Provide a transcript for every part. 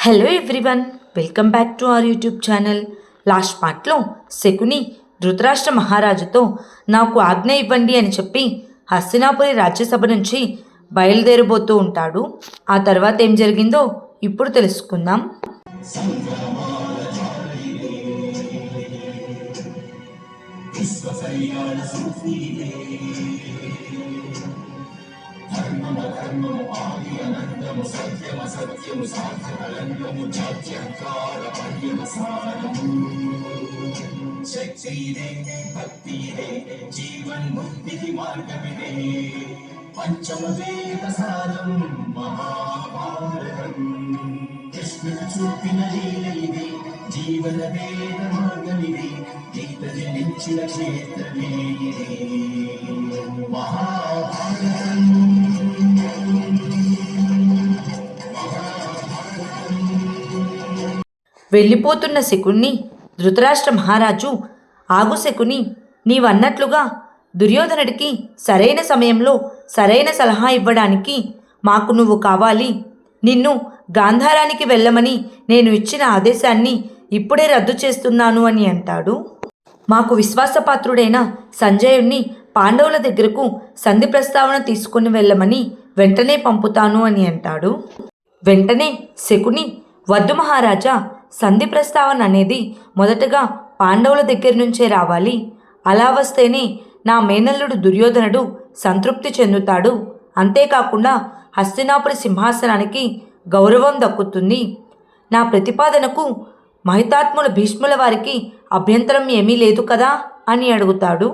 Hello everyone, welcome back to our YouTube channel. Last పార్ట్లో శకుని ధృతరాష్ట్ర మహారాజుతో నాకు ఆజ్ఞ ఇవ్వండి అని చెప్పి హస్తినాపురి రాజ్యసభ నుంచి బయలుదేరబోతూ ఉంటాడు. ఆ తర్వాత ఏం జరిగిందో ఇప్పుడు తెలుసుకుందాం. ధర్మము ఆది అనంతము సత్యము సత్యము సాధ్యమలంగము జాత్యంకార పర్యవసానము శక్తి ఇదే భక్తి ఇదే జీవన్ముక్తికి మార్గమిదే పంచమ వేద సారం మహాభారతం కృష్ణుడు చూపిన లీల ఇదే జీవన వేద మార్గమిదే గీత జనించిన క్షేత్రమే ఇదే మహాభారతం. వెళ్ళిపోతున్న శకుణ్ణి ధృతరాష్ట్ర మహారాజు, ఆగు శకుని, నీవన్నట్లుగా దుర్యోధనుడికి సరైన సమయంలో సరైన సలహా ఇవ్వడానికి మాకు నువ్వు కావాలి. నిన్ను గాంధారానికి వెళ్ళమని నేను ఇచ్చిన ఆదేశాన్ని ఇప్పుడే రద్దు చేస్తున్నాను అని అంటాడు. మాకు విశ్వాసపాత్రుడైన సంజయుణ్ణి పాండవుల దగ్గరకు సంధి ప్రస్తావన తీసుకుని వెళ్ళమని వెంటనే పంపుతాను అని అంటాడు. వెంటనే శకుని, వద్దు మహారాజా, సంధి ప్రస్తావన అనేది మొదటగా పాండవుల దగ్గర నుంచే రావాలి. అలా వస్తేనే నా మేనల్లుడు దుర్యోధనుడు సంతృప్తి చెందుతాడు. అంతేకాకుండా హస్తినాపురి సింహాసనానికి గౌరవం దక్కుతుంది. నా ప్రతిపాదనకు మహితాత్ముల భీష్ముల వారికి అభ్యంతరం ఏమీ లేదు కదా అని అడుగుతాడు.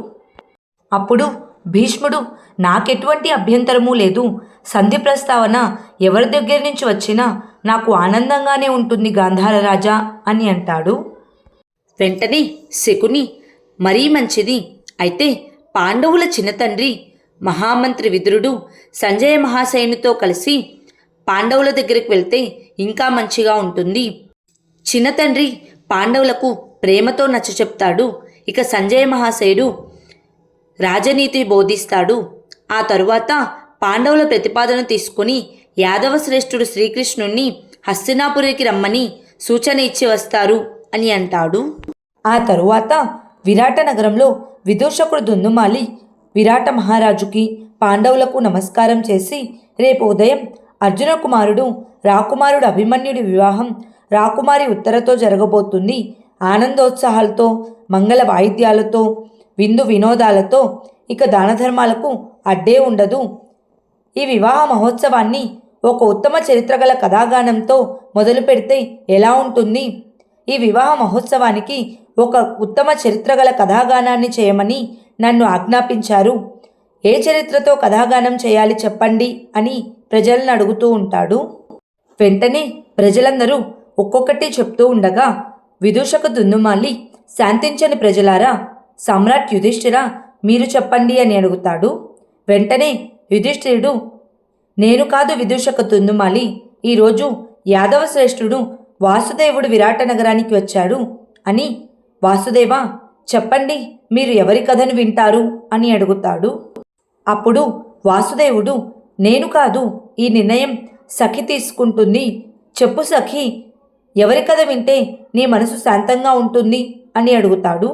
అప్పుడు భీష్ముడు, నాకెటువంటి అభ్యంతరమూ లేదు. సంధి ప్రస్తావన ఎవరి దగ్గర నుంచి వచ్చినా నాకు ఆనందంగానే ఉంటుంది గాంధార రాజా అని అంటాడు. వెంటనే శకుని, మరీ మంచిది. అయితే పాండవుల చిన్నతండ్రి మహామంత్రి విదురుడు సంజయ మహాశయునితో కలిసి పాండవుల దగ్గరికి వెళ్తే ఇంకా మంచిగా ఉంటుంది. చిన్నతండ్రి పాండవులకు ప్రేమతో నచ్చచెప్తాడు. ఇక సంజయ మహాశయుడు రాజనీతి బోధిస్తాడు. ఆ తరువాత పాండవుల ప్రతిపాదన తీసుకుని యాదవ శ్రేష్ఠుడు శ్రీకృష్ణుణ్ణి హస్తినాపురికి రమ్మని సూచన ఇచ్చి వస్తారు అని అంటాడు. ఆ తరువాత విరాట నగరంలో విదూషకుడు దుందుమాలి విరాట మహారాజుకి పాండవులకు నమస్కారం చేసి, రేపు ఉదయం అర్జున కుమారుడు రాకుమారుడు అభిమన్యుడి వివాహం రాకుమారి ఉత్తరతో జరగబోతుంది. ఆనందోత్సాహాలతో, మంగళ వాయిద్యాలతో, విందు వినోదాలతో, ఇక దానధర్మాలకు అడ్డే ఉండదు. ఈ వివాహ మహోత్సవాన్ని ఒక ఉత్తమ చరిత్ర గల కథాగానంతో మొదలు పెడితే ఎలా ఉంటుంది? ఈ వివాహ మహోత్సవానికి ఒక ఉత్తమ చరిత్ర గల కథాగానాన్ని చేయమని నన్ను ఆజ్ఞాపించారు. ఏ చరిత్రతో కథాగానం చేయాలి చెప్పండి అని ప్రజలను అడుగుతూ ఉంటాడు. వెంటనే ప్రజలందరూ ఒక్కొక్కటి చెప్తూ ఉండగా విదూషక దుందుమాలి, శాంతించని ప్రజలారా, సమ్రాట్ యుధిష్ఠిర, మీరు చెప్పండి అని అడుగుతాడు. వెంటనే యుధిష్ఠిరుడు, నేను కాదు విదూషక దుందుమాలి, ఈరోజు యాదవ శ్రేష్ఠుడు వాసుదేవుడు విరాట నగరానికి వచ్చాడు అని. వాసుదేవ, చెప్పండి, మీరు ఎవరి కథను వింటారు అని అడుగుతాడు. అప్పుడు వాసుదేవుడు, నేను కాదు, ఈ నిర్ణయం సఖి తీసుకుంటుంది. చెప్పు సఖి, ఎవరి కథ వింటే నీ మనసు శాంతంగా ఉంటుంది అని అడుగుతాడు.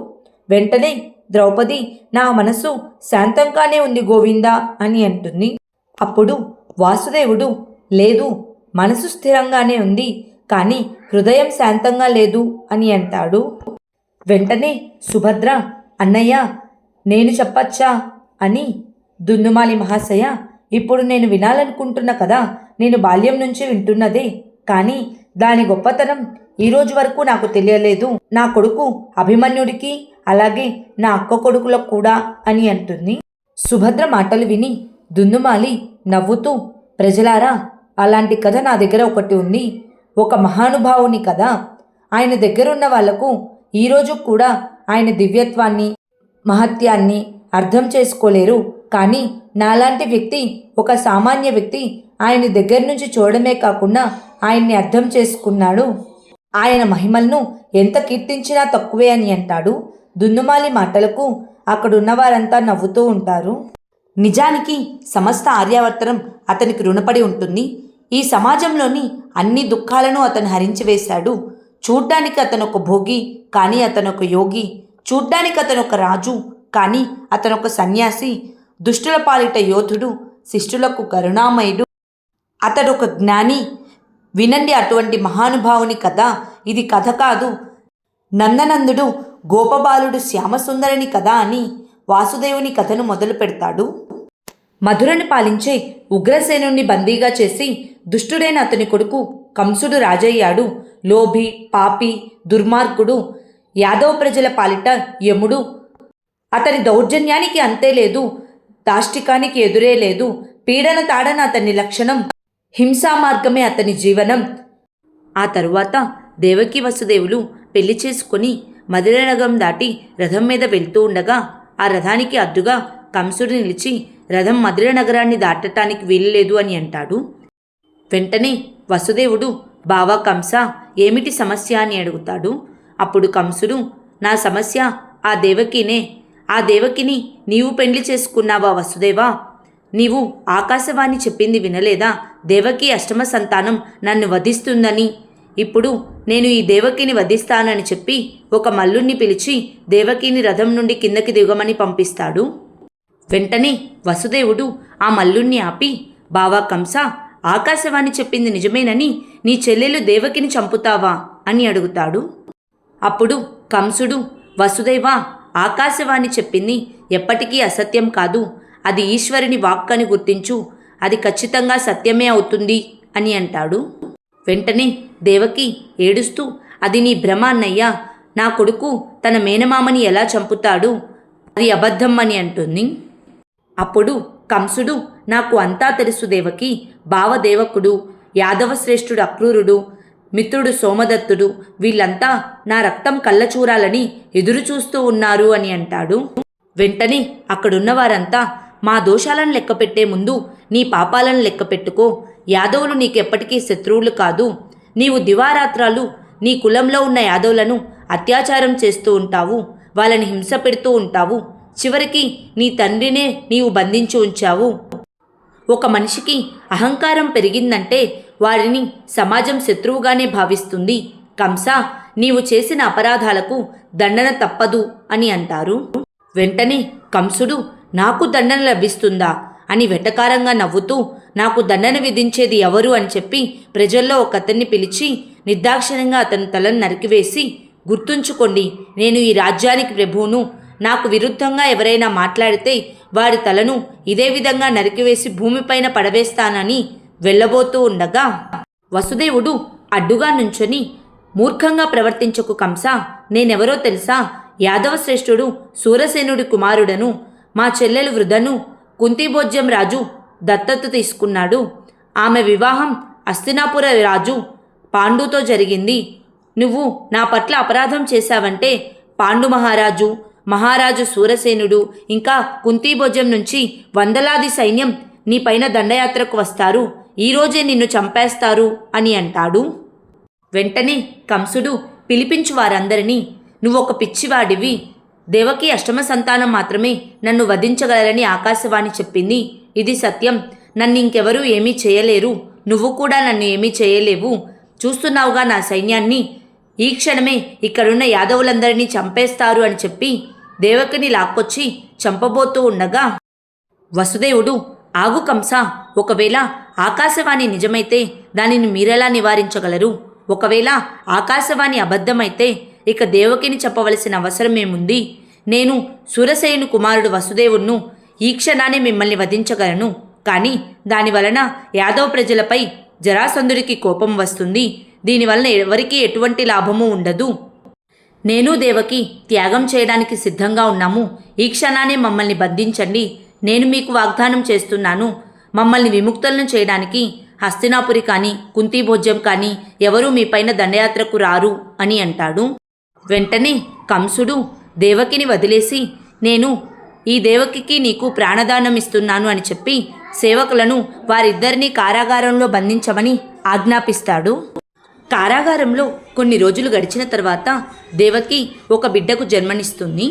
వెంటనే ద్రౌపది, నా మనసు శాంతంగానే ఉంది గోవిందా అని అంటుంది. అప్పుడు వాసుదేవుడు, లేదు, మనసు స్థిరంగానే ఉంది, కానీ హృదయం శాంతంగా లేదు అని అంటాడు. వెంటనే సుభద్ర, అన్నయ్య, నేను చెప్పచ్చా అని. దుందుమాలి మహాశయ, ఇప్పుడు నేను వినాలనుకుంటున్న కదా నేను బాల్యం నుంచి వింటున్నదే, కానీ దాని గొప్పతనం ఈరోజు వరకు నాకు తెలియలేదు. నా కొడుకు అభిమన్యుడికి, అలాగే నా అక్క కొడుకులకు కూడా అని అంటుంది. సుభద్ర మాటలు విని దుందుమాలి నవ్వుతూ, ప్రజలారా, అలాంటి కథ నా దగ్గర ఒకటి ఉంది. ఒక మహానుభావుని కథ. ఆయన దగ్గరున్న వాళ్లకు ఈరోజు కూడా ఆయన దివ్యత్వాన్ని, మహత్యాన్ని అర్థం చేసుకోలేరు. కానీ నాలాంటి వ్యక్తి, ఒక సామాన్య వ్యక్తి ఆయన దగ్గర నుంచి చూడడమే కాకుండా ఆయన్ని అర్థం చేసుకున్నాడు. ఆయన మహిమలను ఎంత కీర్తించినా తక్కువే అని అంటాడు. దుందుమాలి మాటలకు అక్కడున్న వారంతా నవ్వుతూ ఉంటారు. నిజానికి సమస్త ఆర్యావర్తనం అతనికి రుణపడి ఉంటుంది. ఈ సమాజంలోని అన్ని దుఃఖాలను అతను హరించివేశాడు. చూడ్డానికి అతను ఒక భోగి, కానీ అతను ఒక యోగి. చూడ్డానికి అతను ఒక రాజు, కానీ అతను ఒక సన్యాసి. దుష్టుల పాలిట యోధుడు, శిష్టులకు కరుణామయుడు. అతడు ఒక జ్ఞాని. వినండి అటువంటి మహానుభావుని కథ. ఇది కథ కాదు, నందనందుడు గోపబాలుడు శ్యామసుందరుని కథ అని వాసుదేవుని కథను మొదలు పెడతాడు. మధురని పాలించే ఉగ్రసేనుణ్ణి బందీగా చేసి దుష్టుడైన అతని కొడుకు కంసుడు రాజయ్యాడు. లోభి, పాపి, దుర్మార్గుడు, యాదవ ప్రజల పాలిట యముడు. అతని దౌర్జన్యానికి అంతే లేదు, దాష్టికానికి ఎదురే లేదు. పీడన తాడన అతని లక్షణం, హింసా మార్గమే అతని జీవనం. ఆ తరువాత దేవకి వసుదేవులు పెళ్లి చేసుకుని మధురనగరం దాటి రథం మీద వెళ్తూ ఉండగా ఆ రథానికి అడ్డుగా కంసుడు నిలిచి రథం మధుర నగరాన్ని దాటటానికి వీలులేదు అని అంటాడు. వెంటనే వసుదేవుడు, బావా కంస, ఏమిటి సమస్య అని అడుగుతాడు. అప్పుడు కంసుడు, నా సమస్య ఆ దేవకినే. ఆ దేవకిని నీవు పెండ్లి చేసుకున్నావా వసుదేవా? నీవు ఆకాశవాణి చెప్పింది వినలేదా? దేవకి అష్టమ సంతానం నన్ను వధిస్తుందని. ఇప్పుడు నేను ఈ దేవకిని వధిస్తానని చెప్పి ఒక మల్లుణ్ణి పిలిచి దేవకిని రథం నుండి కిందకి దిగమని పంపిస్తాడు. వెంటనే వసుదేవుడు ఆ మల్లుణ్ణి ఆపి, బావా కంస, ఆకాశవాణి చెప్పింది నిజమేనని నీ చెల్లెలు దేవకిని చంపుతావా అని అడుగుతాడు. అప్పుడు కంసుడు, వసుదేవా, ఆకాశవాణి చెప్పింది ఎప్పటికీ అసత్యం కాదు. అది ఈశ్వరుని వాక్ అని గుర్తించు. అది ఖచ్చితంగా సత్యమే అవుతుంది అని అంటాడు. వెంటనే దేవకి ఏడుస్తూ, అది నీ భ్రమ అన్నయ్యా. నా కొడుకు తన మేనమామని ఎలా చంపుతాడు? అది అబద్ధం అని అంటుంది. అప్పుడు కంసుడు, నాకు అంతా తెలుసు దేవకి. భావదేవకుడు, యాదవశ్రేష్ఠుడు అక్రూరుడు, మిత్రుడు సోమదత్తుడు, వీళ్ళంతా నా రక్తం కళ్ళచూరాలని ఎదురుచూస్తూ ఉన్నారు అని అంటాడు. వెంటనే అక్కడున్న వారంతా, మా దోషాలను లెక్కపెట్టే ముందు నీ పాపాలను లెక్కపెట్టుకో. యాదవులు నీకెప్పటికీ శత్రువులు కాదు. నీవు దివారాత్రాలు నీ కులంలో ఉన్న యాదవులను అత్యాచారం చేస్తూ ఉంటావు, వాళ్ళని హింస పెడుతూ ఉంటావు. చివరికి నీ తండ్రినే నీవు బంధించి ఉంచావు. ఒక మనిషికి అహంకారం పెరిగిందంటే వారిని సమాజం శత్రువుగానే భావిస్తుంది. కంస, నీవు చేసిన అపరాధాలకు దండన తప్పదు అని అంటారు. వెంటనే కంసుడు, నాకు దండన లభిస్తుందా అని వెటకారంగా నవ్వుతూ, నాకు దండన విధించేది ఎవరు అని చెప్పి ప్రజల్లో ఒకతన్ని పిలిచి నిర్దాక్షిణ్యంగా అతని తలను నరికివేసి, గుర్తుంచుకోండి, నేను ఈ రాజ్యానికి ప్రభువును. నాకు విరుద్ధంగా ఎవరైనా మాట్లాడితే వారి తలను ఇదే విధంగా నరికివేసి భూమిపైన పడవేస్తానని వెళ్ళబోతూ ఉండగా వసుదేవుడు అడ్డుగా నుంచొని, మూర్ఖంగా ప్రవర్తించకు కంస, నేనెవరో తెలుసా? యాదవ శ్రేష్ఠుడు సూరసేనుడి కుమారుడను. మా చెల్లెలు వృధను కుంతిభోజ్యం రాజు దత్తత తీసుకున్నాడు. ఆమె వివాహం హస్తినాపుర రాజు పాండుతో జరిగింది. నువ్వు నా పట్ల అపరాధం చేశావంటే పాండు మహారాజు సూరసేనుడు ఇంకా కుంతిభోజ్యం నుంచి వందలాది సైన్యం నీపైన దండయాత్రకు వస్తారు. ఈరోజే నిన్ను చంపేస్తారు అని అంటాడు. వెంటనే కంసుడు పిలిపించు వారందరినీ, నువ్వొక పిచ్చివాడివి. దేవకి అష్టమ సంతానం మాత్రమే నన్ను వధించగలరని ఆకాశవాణి చెప్పింది. ఇది సత్యం. నన్ను ఇంకెవరూ ఏమీ చేయలేరు. నువ్వు కూడా నన్ను ఏమీ చేయలేవు. చూస్తున్నావుగా నా సైన్యాన్ని. ఈ క్షణమే ఇక్కడున్న యాదవులందరినీ చంపేస్తారు అని చెప్పి దేవకిని లాక్కొచ్చి చంపబోతూ ఉండగా వసుదేవుడు, ఆగు కంస, ఒకవేళ ఆకాశవాణి నిజమైతే దానిని మీరెలా నివారించగలరు? ఒకవేళ ఆకాశవాణి అబద్ధమైతే ఇక దేవకిని చెప్పవలసిన అవసరమేముంది? నేను సూరసేను కుమారుడు వసుదేవుణ్ణు. ఈ క్షణాన్ని మిమ్మల్ని వధించగలను. కానీ దానివలన యాదవ ప్రజలపై జరాసంధుడికి కోపం వస్తుంది. దీనివలన ఎవరికీ ఎటువంటి లాభము ఉండదు. నేను దేవకి త్యాగం చేయడానికి సిద్ధంగా ఉన్నాము. ఈ క్షణాన్ని మమ్మల్ని బంధించండి. నేను మీకు వాగ్దానం చేస్తున్నాను, మమ్మల్ని విముక్తులను చేయడానికి హస్తినాపురి కానీ కుంతిభోజ్యం కానీ ఎవరూ మీపైన దండయాత్రకు రారు అని అంటాడు. వెంటనే కంసుడు దేవకిని వదిలేసి, నేను ఈ దేవకికి నీకు ప్రాణదానం ఇస్తున్నాను అని చెప్పి సేవకులను వారిద్దరినీ కారాగారంలో బంధించమని ఆజ్ఞాపిస్తాడు. కారాగారంలో కొన్ని రోజులు గడిచిన తర్వాత దేవకి ఒక బిడ్డకు జన్మనిస్తుంది.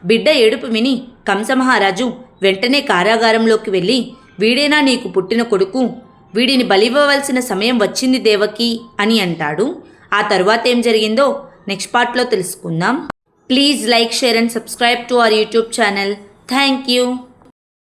బిడ్డ ఏడుపు విని కంసమహారాజు వెంటనే కారాగారంలోకి వెళ్ళి, వీడేనా నీకు పుట్టిన కొడుకు? వీడిని బలివ్వవలసిన సమయం వచ్చింది దేవకి అని అంటాడు. ఆ తరువాత ఏం జరిగిందో నెక్స్ట్ పార్ట్లో తెలుసుకుందాం. Please like, share and subscribe to our YouTube channel. Thank you.